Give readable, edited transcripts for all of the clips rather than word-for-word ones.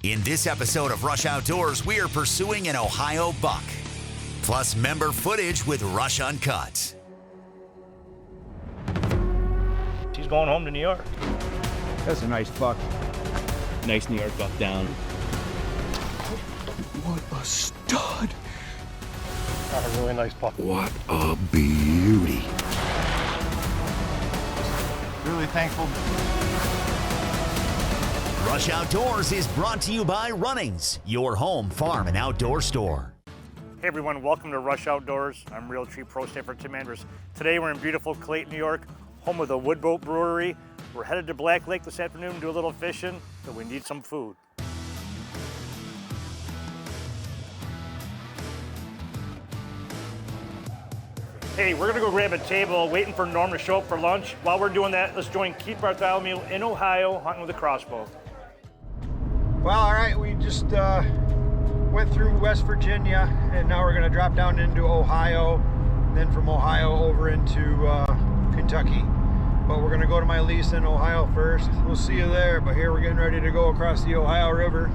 In this episode of Rush Outdoors, we are pursuing an Ohio buck, plus member footage with Rush Uncut. He's going home to New York. That's a nice buck. Nice New York buck down. What a stud. Got a really nice buck. What a beauty. Really thankful. Rush Outdoors is brought to you by Runnings, your home farm and outdoor store. Hey everyone, welcome to Rush Outdoors. I'm Real Tree Pro Staffer Tim Andrus. Today we're in beautiful Clayton, New York, home of the Woodboat Brewery. We're headed to Black Lake this afternoon to do a little fishing, but we need some food. Hey, we're gonna go grab a table, waiting for Norm to show up for lunch. While we're doing that, let's join Keith Bartholomew in Ohio, hunting with a crossbow. Well, all right, we just went through West Virginia, and now we're gonna drop down into Ohio, then from Ohio over into Kentucky. But we're gonna go to my lease in Ohio first. We'll see you there, but here we're getting ready to go across the Ohio River.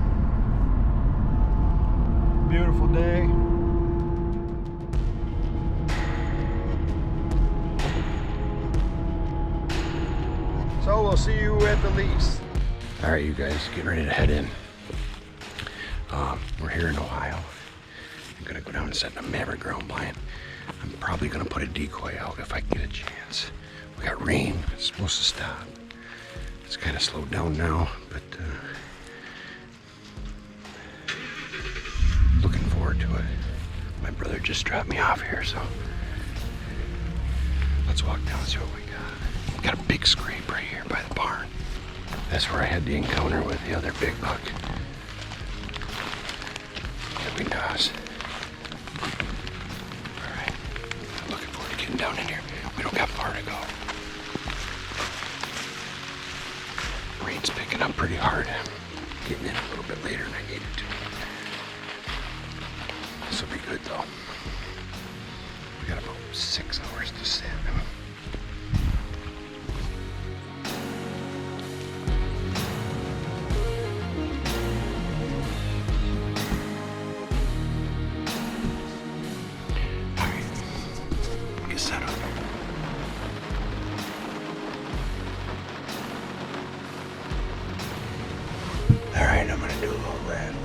Beautiful day. So we'll see you at the lease. All right, you guys, getting ready to head in. We're here in Ohio. I'm gonna go down and set in a maverick ground blind. I'm probably gonna put a decoy out if I can get a chance. We got rain, it's supposed to stop. It's kind of slowed down now, but looking forward to it. My brother just dropped me off here, so let's walk down and see what we got. Got a big scrape right here by the barn. That's where I had the encounter with the other big buck. That'd be nice. All right, I'm looking forward to getting down in here. We don't got far to go. Rain's picking up pretty hard. Getting in a little bit later than I needed to. This will be good though. We got about 6 hours to set. Set up. All right, I'm gonna do a little rattling.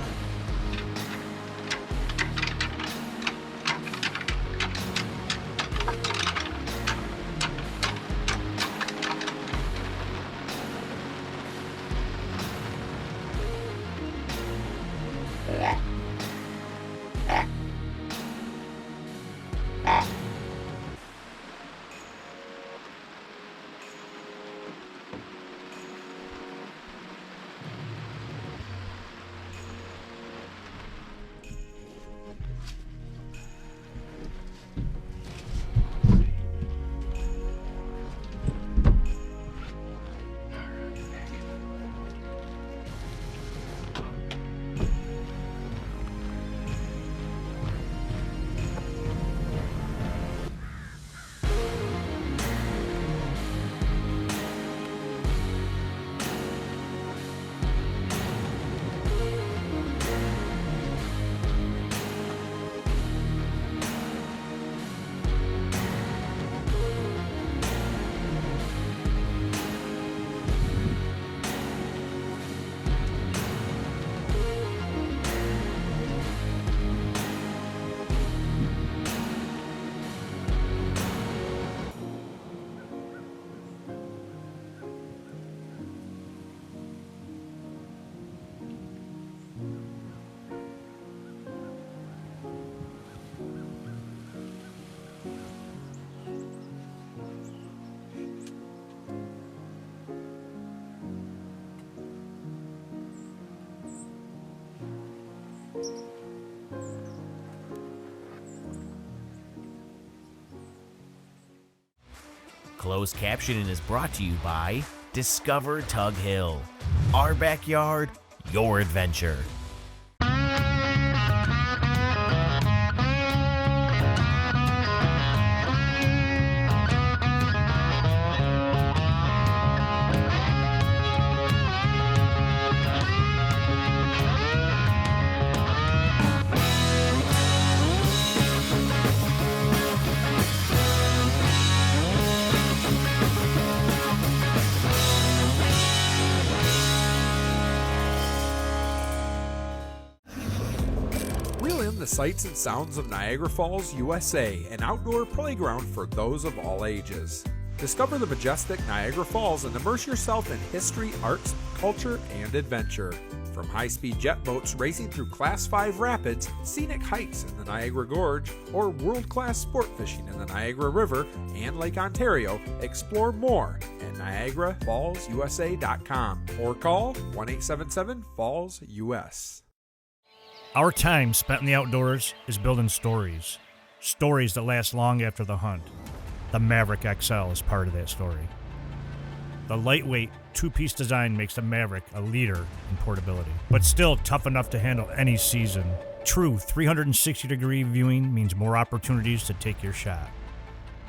Closed captioning is brought to you by Discover Tug Hill. Our backyard, your adventure. the sights and sounds of Niagara Falls, USA, an outdoor playground for those of all ages. Discover the majestic Niagara Falls and immerse yourself in history, arts, culture, and adventure. From high-speed jet boats racing through Class 5 rapids, scenic hikes in the Niagara Gorge, or world-class sport fishing in the Niagara River and Lake Ontario, explore more at NiagaraFallsUSA.com or call 1-877-FALLS-US. Our time spent in the outdoors is building stories. Stories that last long after the hunt. The Maverick XL is part of that story. The lightweight, two-piece design makes the Maverick a leader in portability, but still tough enough to handle any season. True 360-degree viewing means more opportunities to take your shot.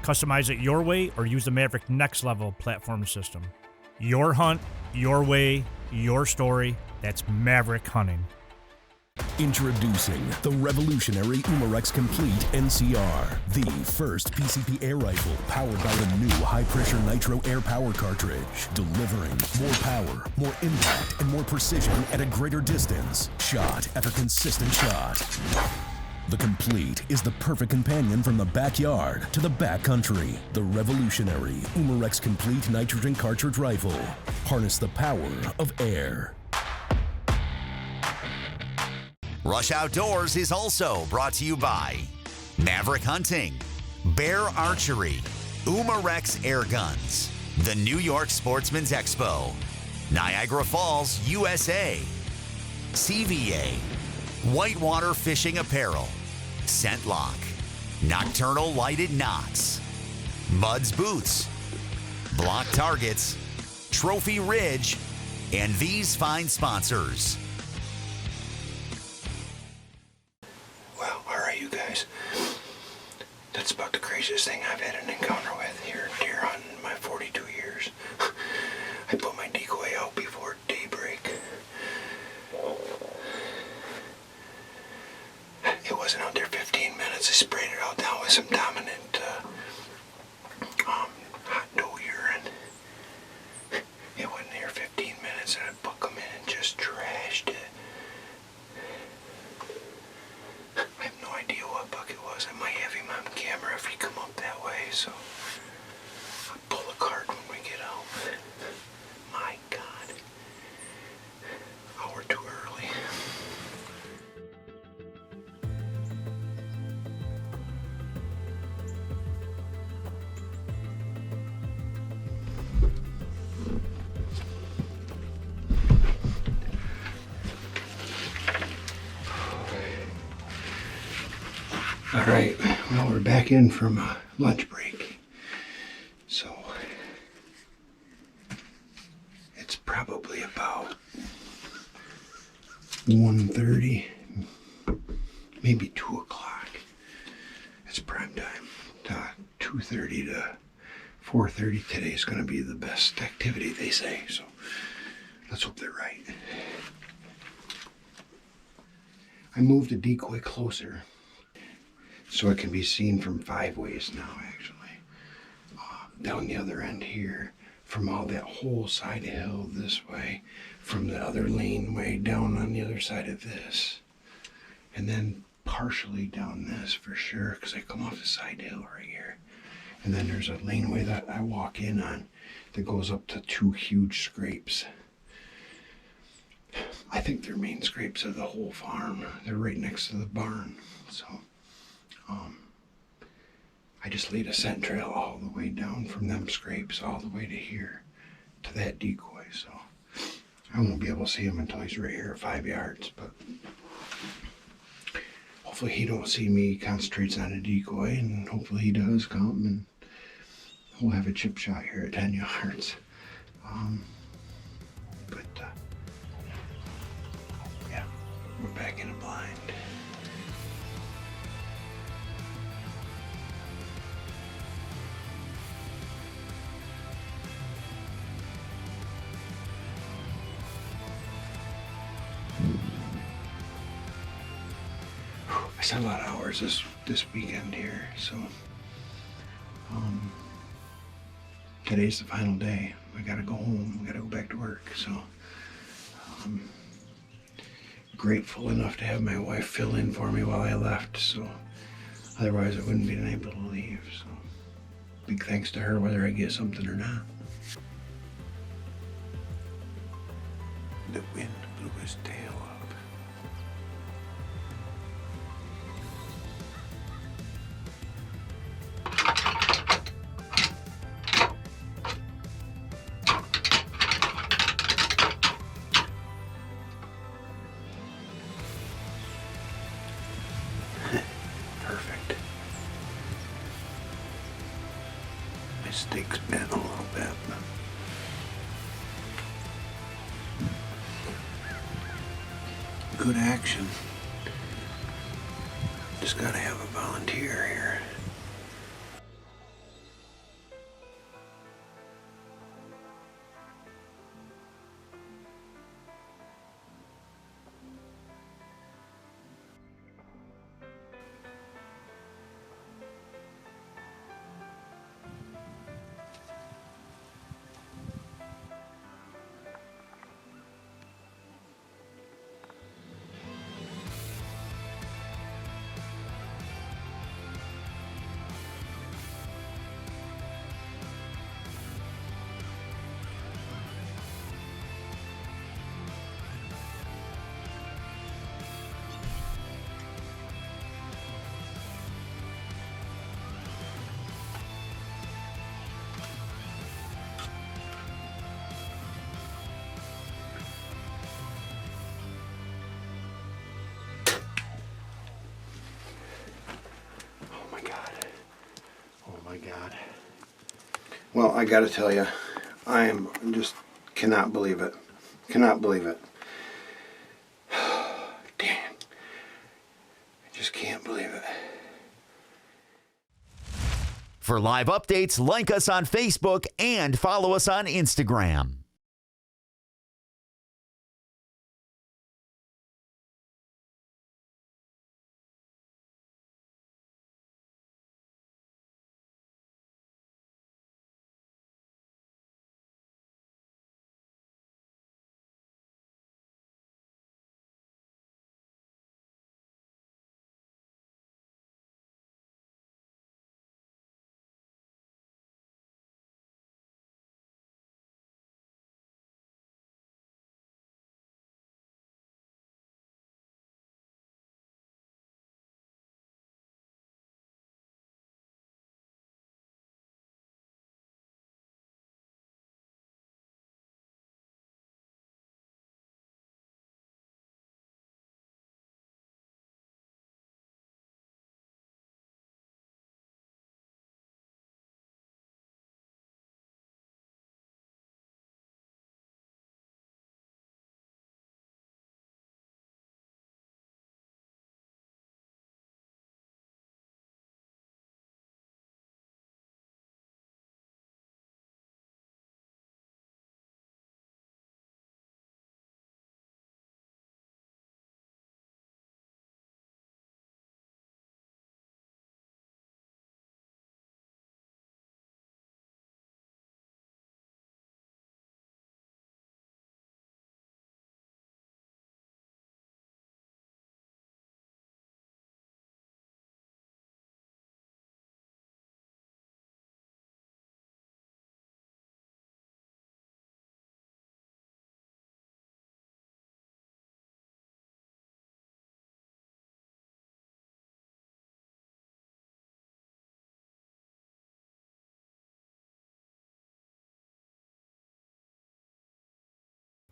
Customize it your way or use the Maverick Next Level platform system. Your hunt, your way, your story. That's Maverick Hunting. Introducing the revolutionary Umarex Complete NCR, the first PCP air rifle powered by the new high-pressure nitro air power cartridge, delivering more power, more impact, and more precision at a greater distance, shot after consistent shot. The Complete is the perfect companion from the backyard to the backcountry. The revolutionary Umarex Complete nitrogen cartridge rifle. Harness the power of air. Rush Outdoors is also brought to you by Maverick Hunting, Bear Archery, Umarex Air Guns, the New York Sportsman's Expo, Niagara Falls, USA, CVA, Whitewater Fishing Apparel, Scent Lock, Nocturnal Lighted Knots, Mudd's Boots, Block Targets, Trophy Ridge, and these fine sponsors. Well, all right, you guys. That's about the craziest thing I've had an encounter with here deer hunting in my 42 years. I put my decoy out before daybreak. It wasn't out there 15 minutes. I sprayed it out down with some dominant hot doe urine. It wasn't there 15 minutes and I'd buck them in and just trashed it. I have no idea what buck it was. I might have him on camera if he come up that way, so I'll pull a card when we get out. My God. Hour too early. All right, well, we're back in from lunch break. So it's probably about 1:30, maybe 2 o'clock. It's prime time. 2:30 to 4:30 today is going to be the best activity, they say. So let's hope they're right. I moved the decoy closer, so it can be seen from 5 ways now, actually. Down the other end here, from all that whole side of hill this way, from the other laneway down on the other side of this, and then partially down this for sure, because I come off the side hill right here. And then there's a laneway that I walk in on that goes up to 2 huge scrapes. I think they're main scrapes of the whole farm. They're right next to the barn, so I just laid a scent trail all the way down from them scrapes all the way to here to that decoy, so I won't be able to see him until he's right here at 5 yards, but hopefully he don't see me, concentrates on a decoy, and hopefully he does come and we'll have a chip shot here at 10 yards. Yeah, we're back in the blind. I spent a lot of hours this weekend here, so today's the final day. I gotta go home. I gotta go back to work. So grateful enough to have my wife fill in for me while I left, so otherwise I wouldn't been able to leave. So big thanks to her whether I get something or not. The wind blew his tail up. Perfect. My steak's bent a little bit. Good action. Just gotta have a volunteer here. God. Well, I gotta tell you, I just cannot believe it. Cannot believe it. Dang. I just can't believe it. For live updates, like us on Facebook and follow us on Instagram.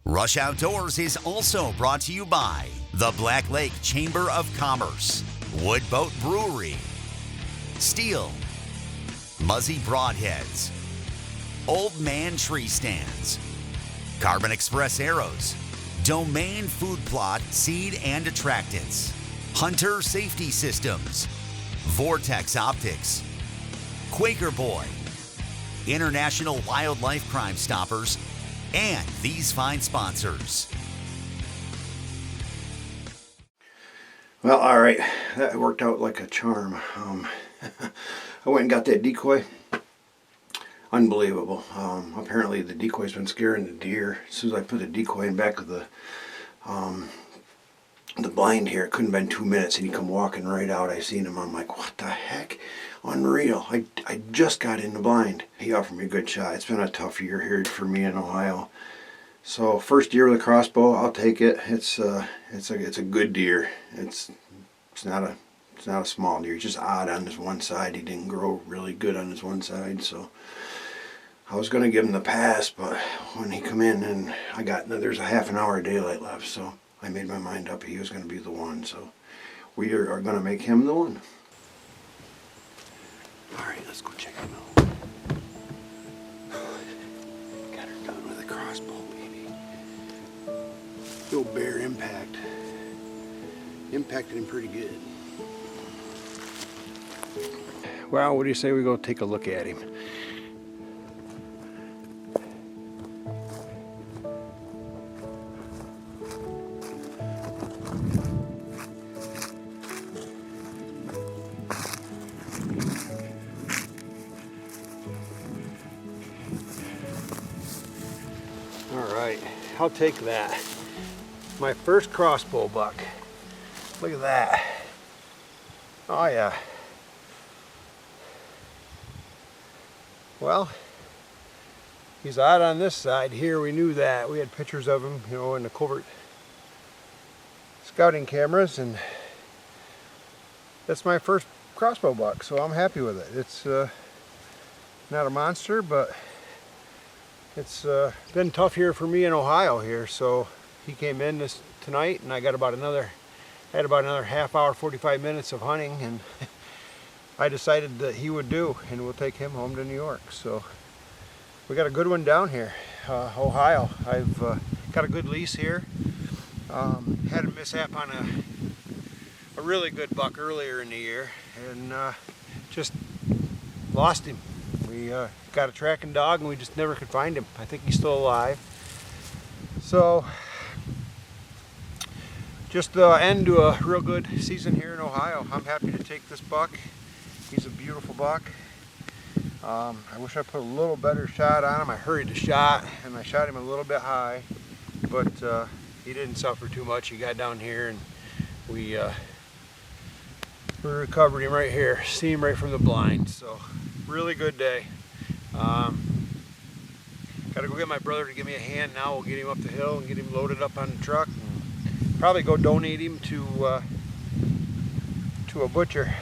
Rush Outdoors is also brought to you by the Black Lake Chamber of Commerce, Woodboat Brewery, Steel, Muzzy Broadheads, Old Man Tree Stands, Carbon Express Arrows, Domain Food Plot Seed and Attractants, Hunter Safety Systems, Vortex Optics, Quaker Boy, International Wildlife Crime Stoppers, and these fine sponsors. Well, all right, that worked out like a charm. I went and got that decoy. Unbelievable. Apparently the decoy's been scaring the deer. As soon as I put the decoy in back of the the blind here. It couldn't have been 2 minutes, and he come walking right out. I seen him. I'm like, what the heck? Unreal. I just got in the blind. He offered me a good shot. It's been a tough year here for me in Ohio. So first deer with a crossbow, I'll take it. It's a good deer. It's not a small deer. It's just odd on this one side. He didn't grow really good on this one side, so I was gonna give him the pass, but when he come in and there's a half an hour of daylight left, so I made my mind up he was gonna be the one. So we are gonna make him the one. All right, let's go check him out. Got her done with a crossbow, baby. Little bear impact. Impacted him pretty good. Well, what do you say we go take a look at him? All right, I'll take that. My first crossbow buck. Look at that. Oh yeah. Well, he's out on this side here. We knew that. We had pictures of him, you know, in the covert scouting cameras, and that's my first crossbow buck, so I'm happy with it. It's not a monster, but it's been tough here for me in Ohio here. So he came in tonight, and I had about another half hour, 45 minutes of hunting, and I decided that he would do, and we'll take him home to New York. So we got a good one down here, Ohio. I've got a good lease here. Had a mishap on a really good buck earlier in the year, and just lost him. We got a tracking dog, and we just never could find him. I think he's still alive. So just the end to a real good season here in Ohio. I'm happy to take this buck. He's a beautiful buck. I wish I put a little better shot on him. I hurried the shot, and I shot him a little bit high, but he didn't suffer too much. He got down here, and we recovered him right here. See him right from the blind. So really good day. Got to go get my brother to give me a hand now. We'll get him up the hill and get him loaded up on the truck, and probably go donate him to a butcher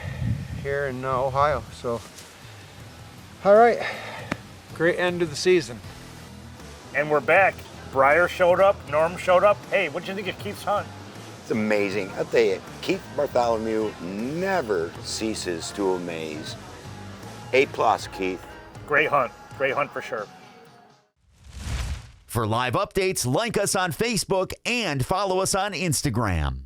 here in Ohio. So all right, great end to the season. And we're back. Breyer showed up, Norm showed up. Hey, what'd you think of Keith's hunt? It's amazing. I'll tell you, Keith Bartholomew never ceases to amaze. A+, Keith. Great hunt for sure. For live updates, like us on Facebook and follow us on Instagram.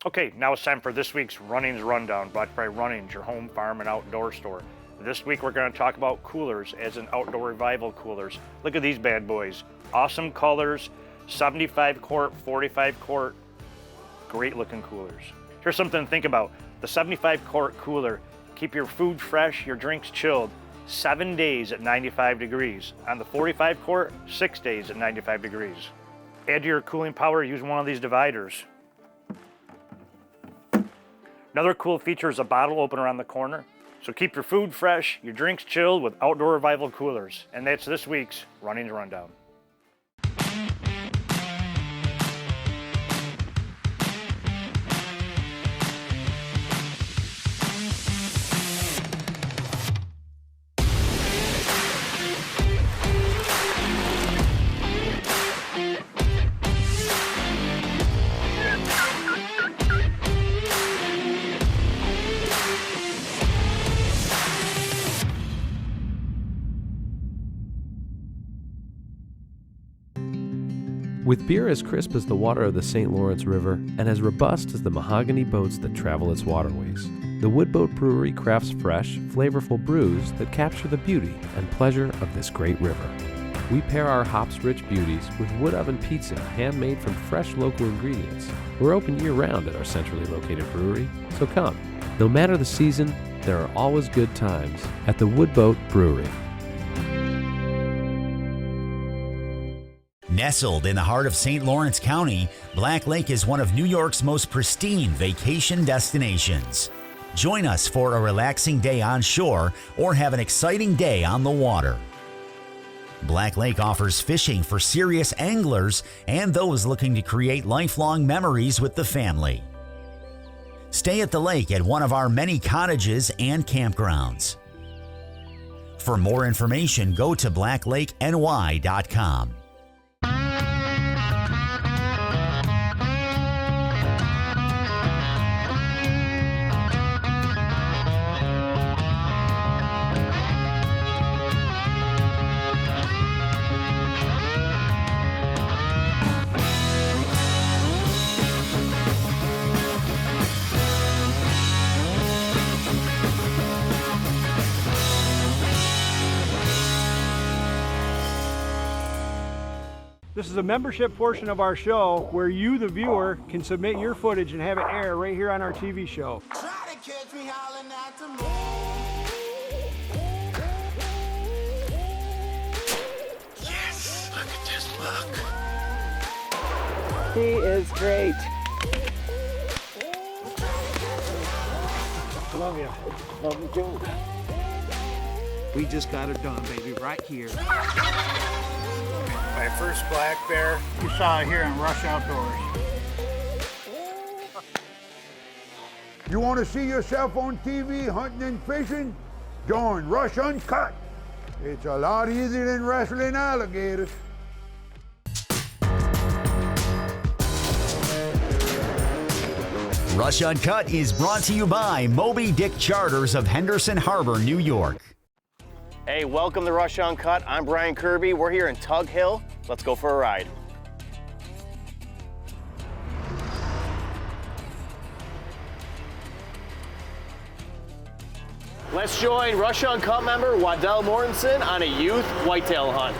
Okay, now it's time for this week's Runnings Rundown, brought by Runnings, your home, farm, and outdoor store. This week we're going to talk about coolers, as in outdoor revival coolers. Look at these bad boys. Awesome colors, 75 quart, 45 quart, great looking coolers. Here's something to think about. The 75 quart cooler, keep your food fresh, your drinks chilled, 7 days at 95 degrees. On the 45 quart, 6 days at 95 degrees. Add to your cooling power, use one of these dividers. Another cool feature is a bottle opener on the corner. So keep your food fresh, your drinks chilled with outdoor revival coolers. And that's this week's Runnings Rundown. With beer as crisp as the water of the St. Lawrence River and as robust as the mahogany boats that travel its waterways, the Woodboat Brewery crafts fresh, flavorful brews that capture the beauty and pleasure of this great river. We pair our hops-rich beauties with wood oven pizza handmade from fresh local ingredients. We're open year-round at our centrally located brewery, so come. No matter the season, there are always good times at the Woodboat Brewery. Nestled in the heart of St. Lawrence County, Black Lake is one of New York's most pristine vacation destinations. Join us for a relaxing day on shore or have an exciting day on the water. Black Lake offers fishing for serious anglers and those looking to create lifelong memories with the family. Stay at the lake at one of our many cottages and campgrounds. For more information, go to blacklakeny.com. This is a membership portion of our show where you, the viewer, can submit your footage and have it air right here on our TV show. Yes, look at this look. He is great. Love you. Love you too. We just got it done, baby, right here. My first black bear. You saw it here on Rush Outdoors. You want to see yourself on TV hunting and fishing? Join Rush Uncut. It's a lot easier than wrestling alligators. Rush Uncut is brought to you by Moby Dick Charters of Henderson Harbor, New York. Hey, welcome to Rush Uncut. I'm Brian Kirby. We're here in Tug Hill. Let's go for a ride. Let's join Rush Uncut member Waddell Mortensen on a youth whitetail hunt.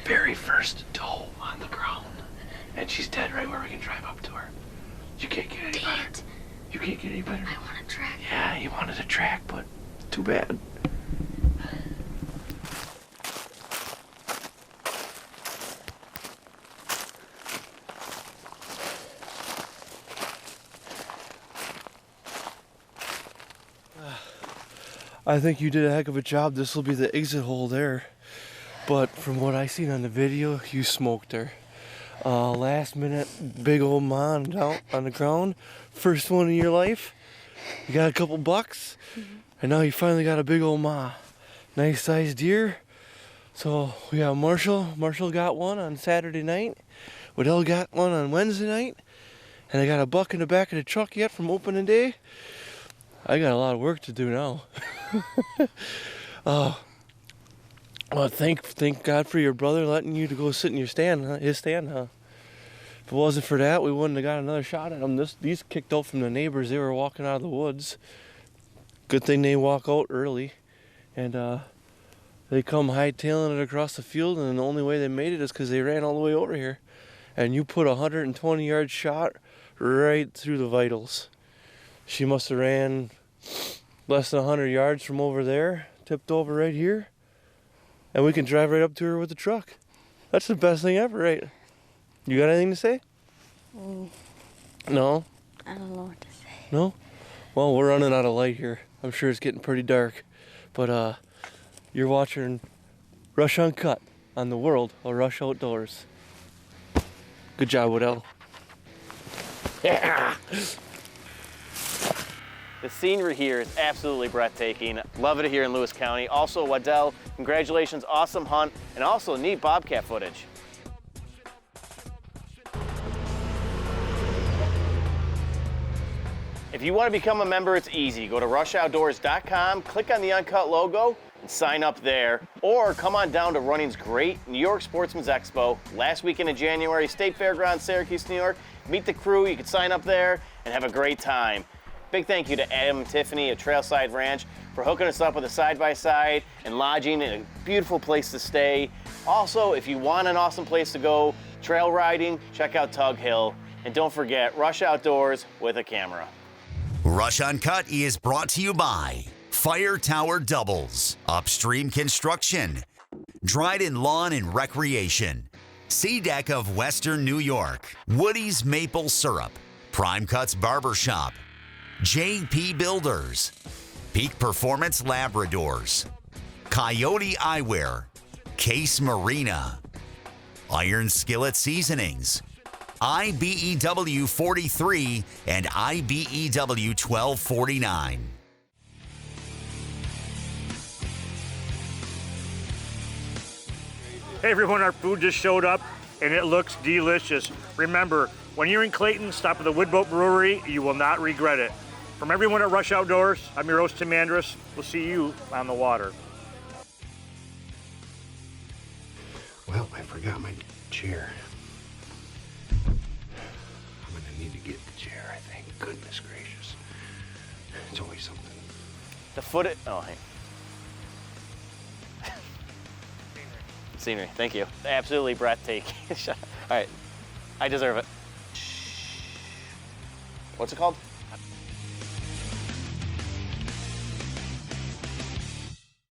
Very first doe on the ground, and she's dead right where we can drive up to her. You can't get any better. You can't get any better. I want a track. Yeah, you wanted a track, but too bad. I think you did a heck of a job. This will be the exit hole there. But from what I seen on the video, you smoked her. Last minute, big old mon out on the ground. First one in your life. You got a couple bucks, and now you finally got a big old ma. Nice sized deer. So we got Marshall. Marshall got one on Saturday night. Waddell got one on Wednesday night. And I got a buck in the back of the truck yet from opening day. I got a lot of work to do now. Well, thank God for your brother letting you to go sit in your stand, his stand, huh? If it wasn't for that, we wouldn't have got another shot at them. These kicked out from the neighbors. They were walking out of the woods. Good thing they walk out early. And they come hightailing it across the field, and the only way they made it is because they ran all the way over here. And you put a 120-yard shot right through the vitals. She must have ran less than 100 yards from over there, tipped over right here, and we can drive right up to her with the truck. That's the best thing ever, right? You got anything to say? No? I don't know what to say. No? Well, we're running out of light here. I'm sure it's getting pretty dark. But you're watching Rush Uncut on the World of Rush Outdoors. Good job, Waddell. Yeah! The scenery here is absolutely breathtaking. Love it here in Lewis County. Also, Waddell, congratulations, awesome hunt, and also neat bobcat footage. If you want to become a member, it's easy. Go to rushoutdoors.com, click on the Uncut logo, and sign up there. Or come on down to running's great New York Sportsman's Expo, last weekend in January, State Fairgrounds, Syracuse, New York. Meet the crew, you can sign up there and have a great time. Big thank you to Adam and Tiffany at Trailside Ranch for hooking us up with a side-by-side and lodging in a beautiful place to stay. Also, if you want an awesome place to go trail riding, check out Tug Hill. And don't forget, Rush Outdoors with a camera. Rush Uncut is brought to you by Fire Tower Doubles, Upstream Construction, Dryden Lawn and Recreation, Sea Deck of Western New York, Woody's Maple Syrup, Prime Cuts Barbershop, JP Builders, Peak Performance Labradors, Coyote Eyewear, Case Marina, Iron Skillet Seasonings, IBEW 43 and IBEW 1249. Hey everyone, our food just showed up and it looks delicious. Remember, when you're in Clayton, stop at the Woodboat Brewery. You will not regret it. From everyone at Rush Outdoors, I'm your host, Tim Andrus. We'll see you on the water. Well, I forgot my chair. I'm gonna need to get the chair, I think. Goodness gracious. It's always something. The footage, oh, hey. Scenery, thank you. Absolutely breathtaking. All right, I deserve it. What's it called?